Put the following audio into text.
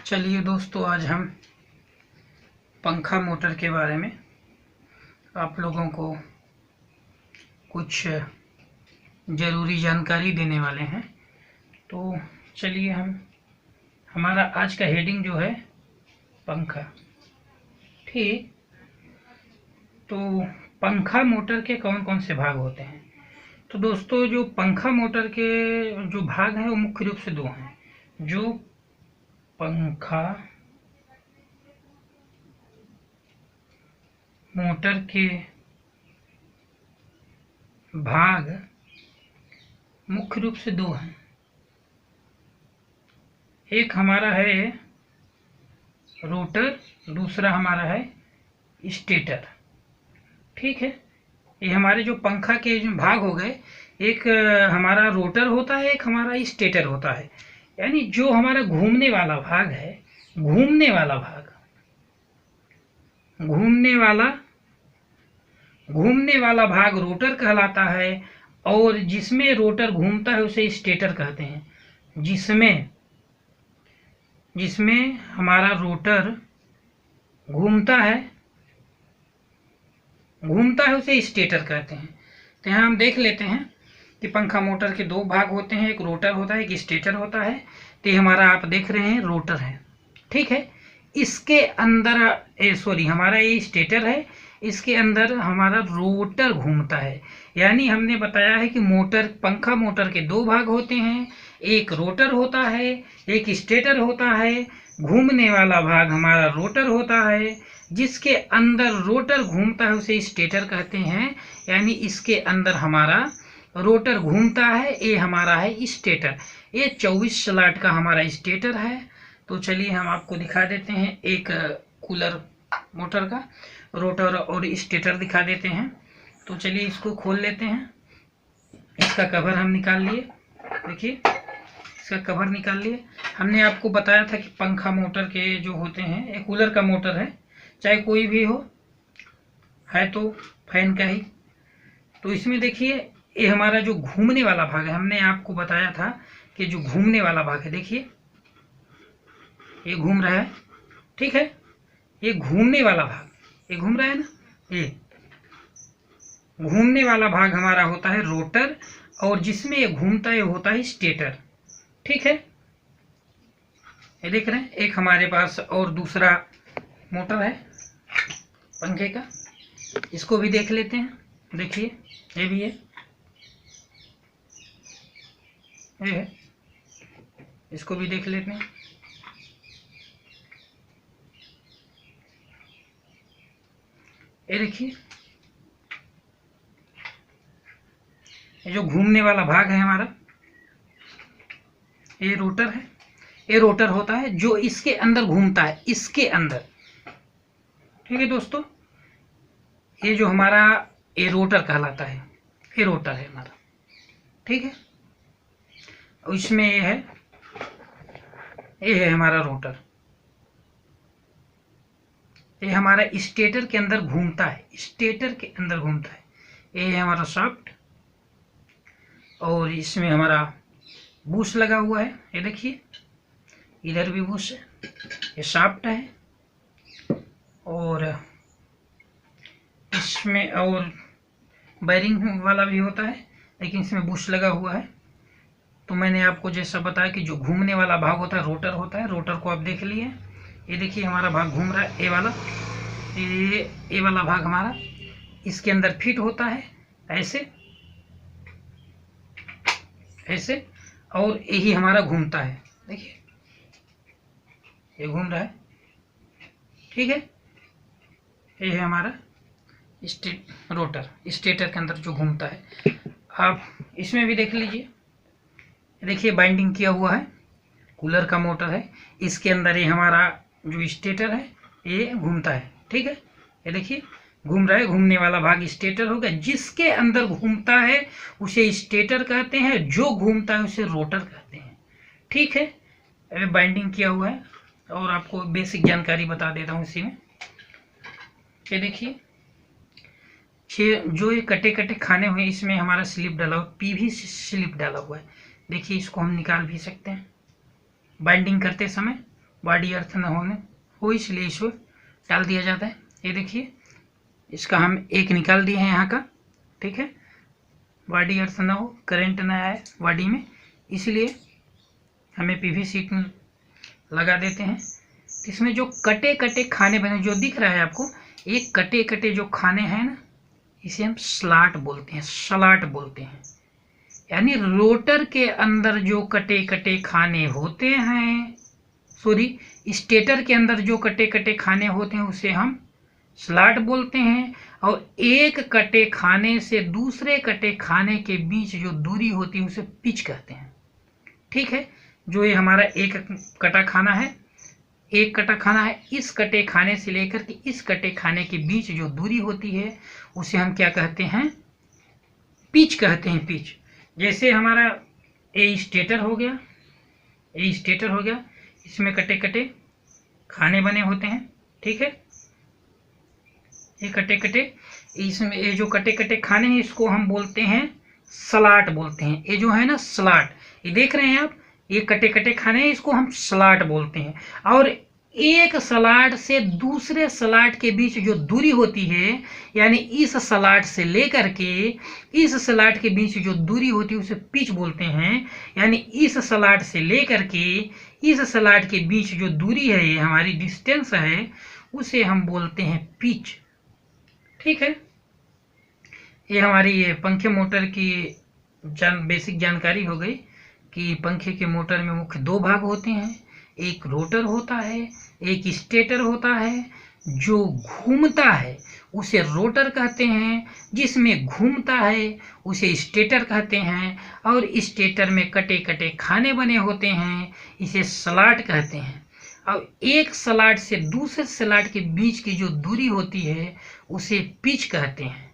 चलिए दोस्तों, आज हम पंखा मोटर के बारे में आप लोगों को कुछ ज़रूरी जानकारी देने वाले हैं। तो चलिए, हमारा आज का हेडिंग जो है पंखा। ठीक, तो पंखा मोटर के कौन कौन से भाग होते हैं? तो दोस्तों, जो पंखा मोटर के जो भाग हैं वो मुख्य रूप से दो हैं। जो पंखा मोटर के भाग मुख्य रूप से दो हैं। एक हमारा है रोटर, दूसरा हमारा है स्टेटर। ठीक है, ये हमारे जो पंखा के जो भाग हो गए, एक हमारा रोटर होता है, एक हमारा स्टेटर होता है। यानी जो हमारा घूमने वाला भाग है, घूमने वाला भाग, घूमने वाला भाग रोटर कहलाता है, और जिसमें रोटर घूमता है उसे स्टेटर कहते हैं। जिसमें हमारा रोटर घूमता है उसे स्टेटर कहते हैं। तो यहाँ हम देख लेते हैं कि पंखा मोटर के दो भाग होते हैं, एक रोटर होता है, एक स्टेटर होता है। तो ये हमारा आप देख रहे हैं रोटर है। ठीक है, इसके अंदर हमारा ये स्टेटर है, इसके अंदर हमारा रोटर घूमता है। यानी हमने बताया है कि पंखा मोटर के दो भाग होते हैं, एक रोटर होता है, एक स्टेटर होता है। घूमने वाला भाग हमारा रोटर होता है, जिसके अंदर रोटर घूमता है उसे स्टेटर कहते हैं। यानी इसके अंदर हमारा रोटर घूमता है, ये हमारा है स्टेटर। ये 24 स्लॉट का हमारा स्टेटर है। तो चलिए हम आपको दिखा देते हैं एक कूलर मोटर का रोटर और स्टेटर दिखा देते हैं। तो चलिए इसको खोल लेते हैं। इसका कवर हम निकाल लिए। देखिए, इसका कवर निकाल लिए। हमने आपको बताया था कि पंखा मोटर के जो होते हैं, एक कूलर का मोटर है, चाहे कोई भी हो, है तो फैन का ही। तो इसमें देखिए, ये हमारा जो घूमने वाला भाग है, हमने आपको बताया था कि जो घूमने वाला भाग है, देखिए ये घूम रहा है। ठीक है, ये घूमने वाला भाग, ये घूम रहा है ना, ये घूमने वाला भाग हमारा होता है रोटर, और जिसमें ये घूमता है होता है स्टेटर। ठीक है, ये देख रहे हैं, एक हमारे पास और दूसरा मोटर है पंखे का, इसको भी देख लेते हैं। देखिए, ये भी है, ये है, इसको भी देख लेते हैं। ये देखिए, ये जो घूमने वाला भाग है हमारा, ये रोटर है। ये रोटर होता है जो इसके अंदर घूमता है, इसके अंदर। ठीक है दोस्तों, ये जो हमारा ये रोटर कहलाता है, ये रोटर है हमारा। ठीक है, और इसमें ये है हमारा रोटर। ये हमारा स्टेटर के अंदर घूमता है, स्टेटर के अंदर घूमता है। ये है हमारा शाफ्ट, और इसमें हमारा बूश लगा हुआ है। ये देखिए, इधर भी बूश है, ये शाफ्ट है, और इसमें और बैरिंग वाला भी होता है, लेकिन इसमें बुश लगा हुआ है। तो मैंने आपको जैसा बताया कि जो घूमने वाला भाग होता है रोटर होता है। रोटर को आप देख लिए, ये देखिए हमारा भाग घूम रहा है, ये वाला भाग हमारा इसके अंदर फिट होता है, ऐसे ऐसे, और यही हमारा घूमता है। देखिए, ये घूम रहा है। ठीक है, ये है हमारा रोटर, स्टेटर के अंदर जो घूमता है। आप इसमें भी देख लीजिए, देखिए बाइंडिंग किया हुआ है, कूलर का मोटर है, इसके अंदर ये हमारा जो स्टेटर है ये घूमता है। ठीक है, ये देखिए घूम रहा है, घूमने वाला भाग स्टेटर होगा। जिसके अंदर घूमता है उसे स्टेटर कहते हैं, जो घूमता है उसे रोटर कहते हैं। ठीक है, अभी बाइंडिंग किया हुआ है, और आपको बेसिक जानकारी बता देता हूँ इसी में। ये देखिए, जो ये कटे कटे खाने हुए, इसमें हमारा स्लिप डाला हुआ, पीवीसी स्लिप डाला हुआ है। देखिए, इसको हम निकाल भी सकते हैं। बाइंडिंग करते समय बॉडी अर्थ न होने हो, इसलिए इसको डाल दिया जाता है। ये देखिए, इसका हम एक निकाल दिए हैं यहाँ का, ठीक है। बॉडी अर्थ ना हो, करंट ना आए बॉडी में, इसलिए हमें पीवी सीट लगा देते हैं। इसमें जो कटे कटे खाने बने जो दिख रहा है आपको, एक कटे कटे जो खाने हैं ना, इसे हम स्लॉट बोलते हैं, स्लॉट बोलते हैं। यानी रोटर के अंदर जो कटे कटे खाने होते हैं, सॉरी, स्टेटर के अंदर जो कटे कटे खाने होते हैं उसे हम स्लॉट बोलते हैं। और एक कटे खाने से दूसरे कटे खाने के बीच जो दूरी होती है उसे पिच कहते हैं, ठीक है। जो ये हमारा एक कटा खाना है, एक कटा खाना है, इस कटे खाने से लेकर के इस कटे खाने के बीच जो दूरी होती है उसे हम क्या कहते हैं, पिच कहते हैं, पिच। जैसे हमारा ए स्टेटर हो गया, ए स्टेटर हो गया, इसमें कटे कटे खाने बने होते हैं, ठीक है। ये कटे कटे, इसमें ये जो कटे कटे खाने हैं इसको हम बोलते हैं स्लॉट बोलते हैं। ये जो है ना स्लॉट, ये देख रहे हैं आप, ये कटे कटे खाने हैं, इसको हम स्लॉट बोलते हैं। और एक स्लॉट से दूसरे स्लॉट के बीच जो दूरी होती है, यानी इस स्लॉट से लेकर के इस स्लॉट के बीच जो दूरी होती है उसे पिच बोलते हैं। यानी इस स्लॉट से लेकर के इस स्लॉट के बीच जो दूरी है, ये हमारी डिस्टेंस है, उसे हम बोलते हैं पिच, ठीक है। ये हमारी ये पंखे मोटर की बेसिक जानकारी हो गई कि पंखे के मोटर में मुख्य दो भाग होते हैं, एक रोटर होता है, एक स्टेटर होता है। जो घूमता है उसे रोटर कहते हैं, जिसमें घूमता है उसे स्टेटर कहते हैं, और स्टेटर में कटे कटे खाने बने होते हैं, इसे स्लॉट कहते हैं। और एक स्लॉट से दूसरे स्लॉट के बीच की जो दूरी होती है उसे पिच कहते हैं।